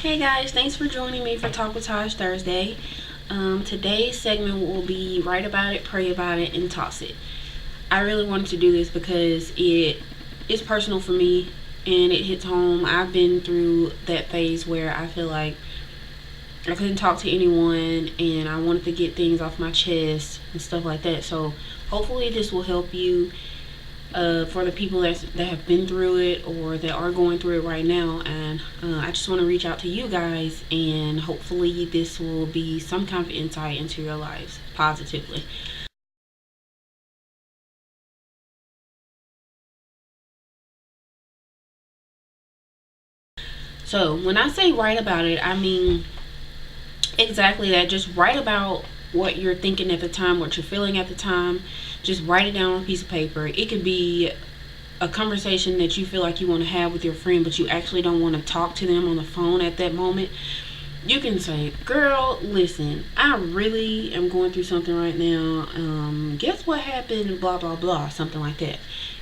Hey guys, thanks for joining me for Talk with Taj Thursday. Today's segment will be write about it, pray about it, and toss it. I really wanted to do this because it is personal for me and it hits home. I've been through that phase where I feel like I couldn't talk to anyone and I wanted to get things off my chest and stuff like that. So hopefully this will help you, for the people that have been through it or that are going through it right now. And I just want to reach out to you guys, and hopefully this will be some kind of insight into your lives positively. So when I say write about it, I mean exactly that. Just write about what you're thinking at the time, what you're feeling at the time. Just write it down on a piece of paper. It could be a conversation that you feel like you want to have with your friend, but you actually don't want to talk to them on the phone at that moment. You can say, girl, listen, I really am going through something right now. Guess what happened? Blah, blah, blah. Something like that.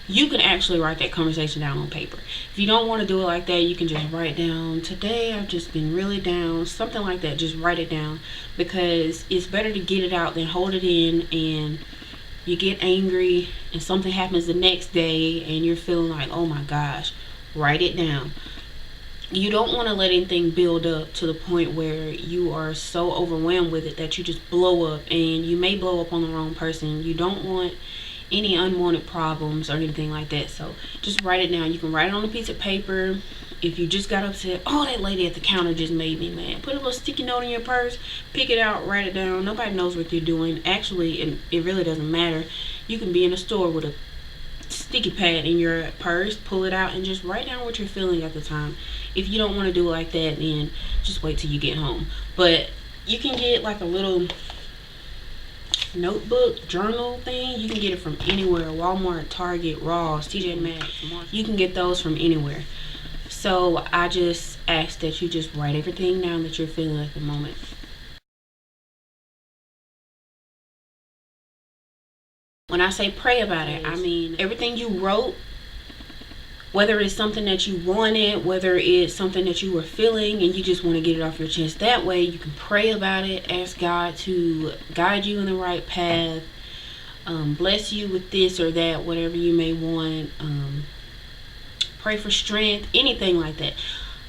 You can actually write that conversation down on paper. If you don't want to do it like that, you can just write down, today I've just been really down. Something like that. Just write it down, because it's better to get it out than hold it in and you get angry and something happens the next day and you're feeling like, oh my gosh. Write it down. You don't want to let anything build up to the point where you are so overwhelmed with it that you just blow up, and you may blow up on the wrong person. You don't want any unwanted problems or anything like that. So just write it down. You can write it on a piece of paper. If you just got upset, oh, that lady at the counter just made me mad, put a little sticky note in your purse, pick it out, write it down. Nobody knows what you're doing. Actually, it really doesn't matter. You can be in a store with a sticky pad in your purse, pull it out, and just write down what you're feeling at the time. If you don't want to do it like that, then just wait till you get home. But you can get like a little notebook journal thing. You can get it from anywhere: Walmart, Target, Ross, TJ Maxx. You can get those from anywhere. So I just ask that you just write everything down that you're feeling at the moment. When I say pray about it, I mean everything you wrote, whether it's something that you wanted, whether it's something that you were feeling and you just want to get it off your chest. That way you can pray about it, ask God to guide you in the right path, bless you with this or that, whatever you may want. Pray for strength, anything like that.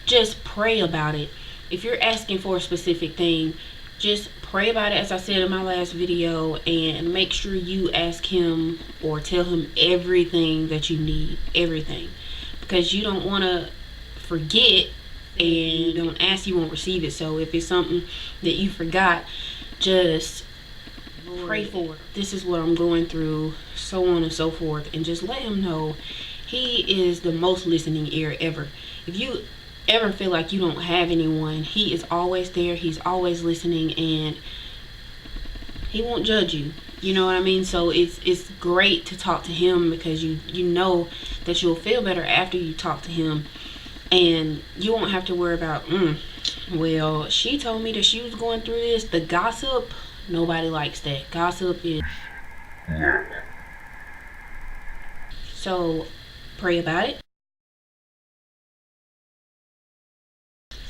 Just pray about it. If you're asking for a specific thing, just pray about it, as I said in my last video, and make sure you ask him or tell him everything that you need. Everything. Because you don't want to forget, and you don't ask, you won't receive it. So if it's something that you forgot, just pray for it. This is what I'm going through, so on and so forth, and just let him know. He is the most listening ear ever. If you ever feel like you don't have anyone, he is always there. He's always listening, and he won't judge you. You know what I mean? So it's great to talk to him, because you know that you'll feel better after you talk to him, and you won't have to worry about, well, she told me that she was going through this. The gossip, nobody likes that. Gossip is... So pray about it.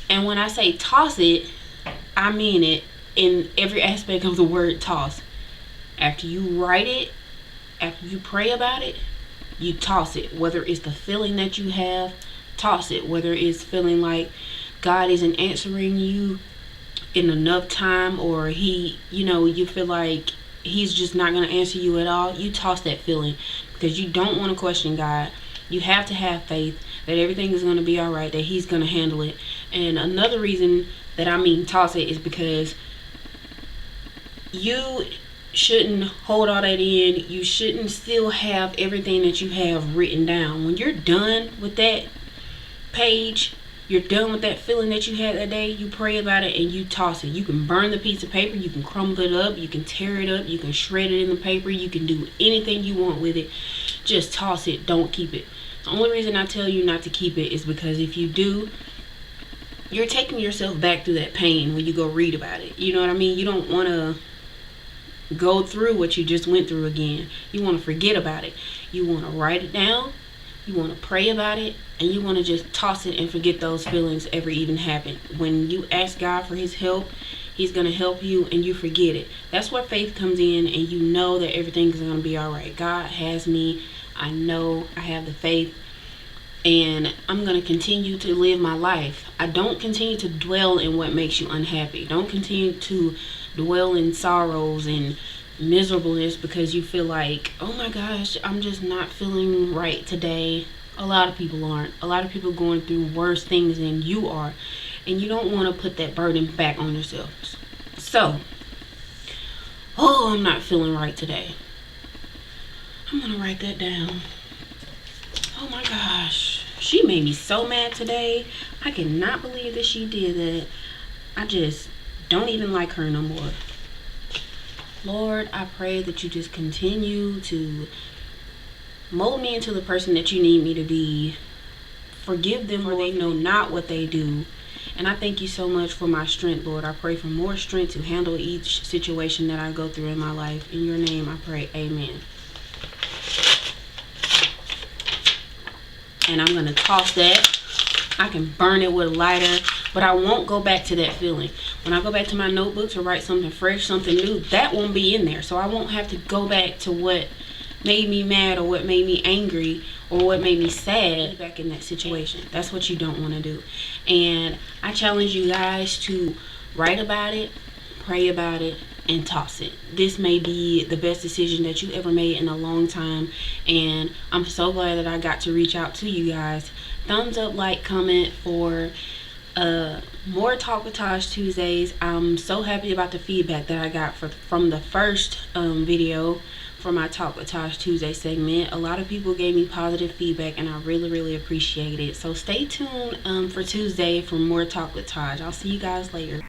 And when I say toss it, I mean it in every aspect of the word toss. After you write it, after you pray about it, you toss it. Whether it's the feeling that you have, toss it. Whether it's feeling like God isn't answering you in enough time, or you feel like he's just not going to answer you at all, you toss that feeling, because you don't want to question God. You have to have faith that everything is going to be all right, that he's going to handle it. And another reason that I mean toss it is because you shouldn't hold all that in. You shouldn't still have everything that you have written down. When you're done with that page, you're done with that feeling that you had that day, you pray about it and you toss it. You can burn the piece of paper, you can crumble it up, you can tear it up, you can shred it in the paper, you can do anything you want with it. Just toss it, don't keep it. The only reason I tell you not to keep it is because if you do, you're taking yourself back through that pain when you go read about it. You know what I mean? You don't want to go through what you just went through again. You want to forget about it. You want to write it down, You want to pray about it, and you want to just toss it and forget those feelings ever even happened. When you ask God for his help, he's going to help you, and you forget it. That's where faith comes in, and you know that everything is going to be all right. God has me. I know I have the faith, and I'm going to continue to live my life. I don't continue to dwell in what makes you unhappy. Don't continue to dwell in sorrows and miserableness because you feel like, oh my gosh, I'm just not feeling right today. A lot of people aren't. A lot of people are going through worse things than you are, and you don't want to put that burden back on yourselves. So, oh, I'm not feeling right today. I'm going to write that down. Oh my gosh, she made me so mad today. I cannot believe that she did that. I just don't even like her no more. Lord, I pray that you just continue to mold me into the person that you need me to be. Forgive them, for they know not what they do. And I thank you so much for my strength, Lord. I pray for more strength to handle each situation that I go through in my life. In your name I pray, amen. And I'm going to toss that. I can burn it with a lighter, but I won't go back to that feeling. When I go back to my notebook to write something fresh, something new, that won't be in there. So I won't have to go back to what made me mad or what made me angry or what made me sad back in that situation. That's what you don't want to do. And I challenge you guys to write about it, pray about it, and toss it. This may be the best decision that you ever made in a long time, and I'm so glad that I got to reach out to you guys. Thumbs up, like, comment for more Talk with Taj Tuesdays. I'm so happy about the feedback that I got from the first video for my Talk with Taj Tuesday segment. A lot of people gave me positive feedback, and I really appreciate it. So stay tuned for Tuesday for more Talk with Taj. I'll see you guys later.